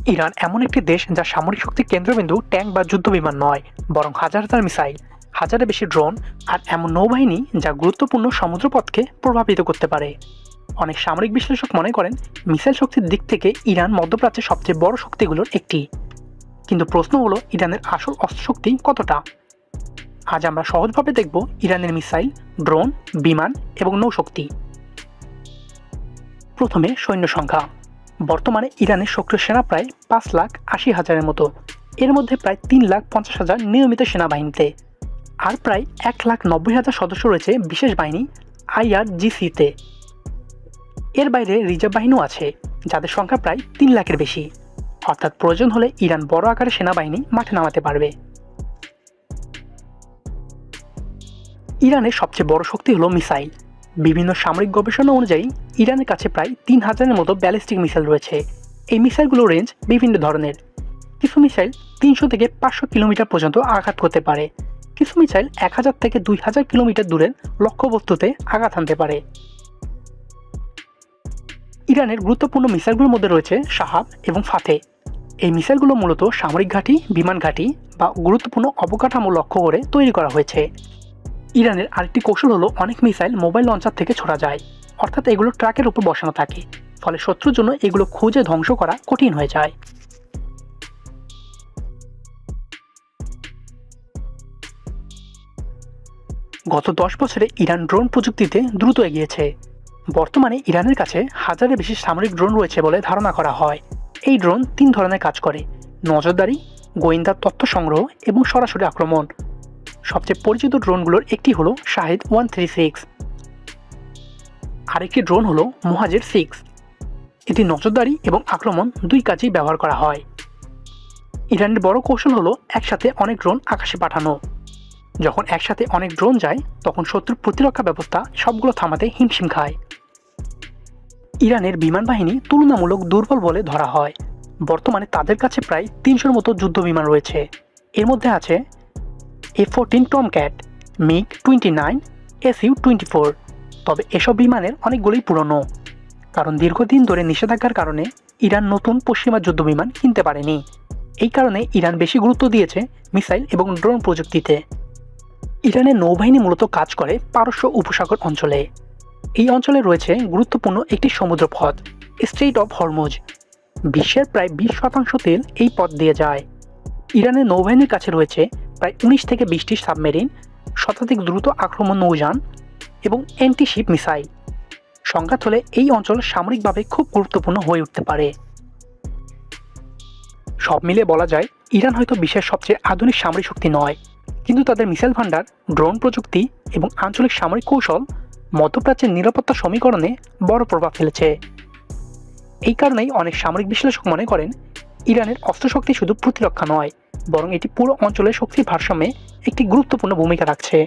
Iran এমন একটি দেশ যা সামরিক শক্তির কেন্দ্রবিন্দু ট্যাঙ্ক বা যুদ্ধবিমান নয়, বরং হাজার হাজার মিসাইল, হাজারের বেশি ড্রোন আর এমন নৌবাহিনী যা গুরুত্বপূর্ণ সমুদ্রপথকে প্রভাবিত করতে পারে। অনেক সামরিক বিশ্লেষক মনে করেন মিসাইল শক্তির দিক থেকে ইরান মধ্যপ্রাচ্যের সবচেয়ে বড় শক্তিগুলোর একটি। কিন্তু প্রশ্ন হলো ইরানের আসল অস্ত্রশক্তি কতটা। আজ আমরা সহজভাবে দেখব ইরানের মিসাইল, ড্রোন, বিমান এবং নৌশক্তি। প্রথমে সৈন্য সংখ্যা। বর্তমানে ইরানের সক্রিয় সেনা প্রায় 5,80,000-এর মতো। এর মধ্যে প্রায় 3,50,000 নিয়মিত সেনাবাহিনীতে, আর প্রায় 1,90,000 সদস্য রয়েছে বিশেষ বাহিনী IRGC-তে। এর বাইরে রিজার্ভ বাহিনীও আছে, যাদের সংখ্যা প্রায় 3 লাখের বেশি। অর্থাৎ প্রয়োজন হলে ইরান বড় আকারের সেনাবাহিনী মাঠে নামাতে পারবে। ইরানের সবচেয়ে বড় শক্তি হলো মিসাইল। বিভিন্ন সামরিক গবেষণা অনুযায়ী ইরানের কাছে প্রায় 3,000-এর মতো ব্যালিস্টিক মিসাইল রয়েছে। এই মিসাইলগুলোর রেঞ্জ বিভিন্ন ধরনের। কিছু মিসাইল 300 থেকে 500 কিলোমিটার পর্যন্ত আঘাত করতে পারে। কিছু মিসাইল 1000 থেকে 2000 কিলোমিটার দূরের লক্ষ্যবস্তুতে আঘাত হানতে পারে। ইরানের গুরুত্বপূর্ণ মিসাইলগুলোর মধ্যে রয়েছে শাহাব এবং ফাতে। এই মিসাইলগুলো মূলত সামরিক ঘাঁটি, বিমান ঘাঁটি বা গুরুত্বপূর্ণ অবকাঠামো লক্ষ্য করে তৈরি করা হয়েছে। ইরানের আরেকটি কৌশল হলো অনেক মিসাইল মোবাইল লঞ্চার থেকে ছোড়া যায়, অর্থাৎ এগুলো ট্রাকের উপর বসানো থাকে, ফলে শত্রুর জন্য এগুলো খুঁজে ধ্বংস করা কঠিন হয়ে যায়। গত 10 বছরে ইরান ড্রোন প্রযুক্তিতে দ্রুত এগিয়েছে। বর্তমানে ইরানের কাছে হাজারের বেশি সামরিক ড্রোন রয়েছে বলে ধারণা করা হয়। এই ড্রোন 3 ধরনের কাজ করে: নজরদারি, গোয়েন্দা তথ্য সংগ্রহ এবং সরাসরি আক্রমণ। সবচেয়ে পরিচিত ড্রোনগুলোর একটি হলো শাহিদ 136। আরেকটি ড্রোন হলো মুহাজির 6। এটি নজরদারি এবং আক্রমণ দুই কাজেই ব্যবহার করা হয়। ইরানের বড় কৌশল হলো একসাথে অনেক ড্রোন আকাশে পাঠানো। যখন একসাথে অনেক ড্রোন যায় তখন শত্রুর প্রতিরক্ষা ব্যবস্থা সবগুলো থামাতে হিমশিম খায়। ইরানের বিমান বাহিনী তুলনামূলক দুর্বল বলে ধরা হয়। বর্তমানে তাদের কাছে প্রায় 300-এর মতো যুদ্ধ বিমান রয়েছে। এর মধ্যে আছে F-14 টমক্যাট, MiG-29, Su-24। তবে এসব বিমানের অনেকগুলোই পুরনো, কারণ দীর্ঘদিন ধরে নিষেধাজ্ঞার কারণে ইরান নতুন পশ্চিমা যুদ্ধ বিমান কিনতে পারেনি। এই কারণে ইরান বেশি গুরুত্ব দিয়েছে মিসাইল এবং ড্রোন প্রযুক্তিতে। ইরানের নৌবাহিনী মূলত কাজ করে পারস্য উপসাগর অঞ্চলে। এই অঞ্চলে রয়েছে গুরুত্বপূর্ণ একটি সমুদ্রপথ, স্ট্রেইট অফ হরমুজ। বিশ্বের প্রায় 20% তেল এই পথ দিয়ে যায়। ইরানের নৌবাহিনীর কাছে রয়েছে প্রায় 19 থেকে 20টি সাবমেরিন, শতাধিক দ্রুত আক্রমণ নৌযান এবং অ্যান্টি-শিপ মিসাইল। সংঘাত হলে এই অঞ্চল সামরিকভাবে খুব গুরুত্বপূর্ণ হয়ে উঠতে পারে। সব মিলে বলা যায় ইরান হয়তো বিশ্বের সবচেয়ে আধুনিক সামরিক শক্তি নয়, কিন্তু তাদের মিসাইল ভান্ডার, ড্রোন প্রযুক্তি এবং আঞ্চলিক সামরিক কৌশল মধ্যপ্রাচ্যের নিরাপত্তা সমীকরণে বড় প্রভাব ফেলেছে। এই কারণেই অনেক সামরিক বিশ্লেষক মনে করেন ইরানের অস্ত্রশক্তি শুধু প্রতিরক্ষা নয়, বরং এটি পুরো অঞ্চলের শক্তির ভারসাম্যে একটি গুরুত্বপূর্ণ ভূমিকা রাখছে।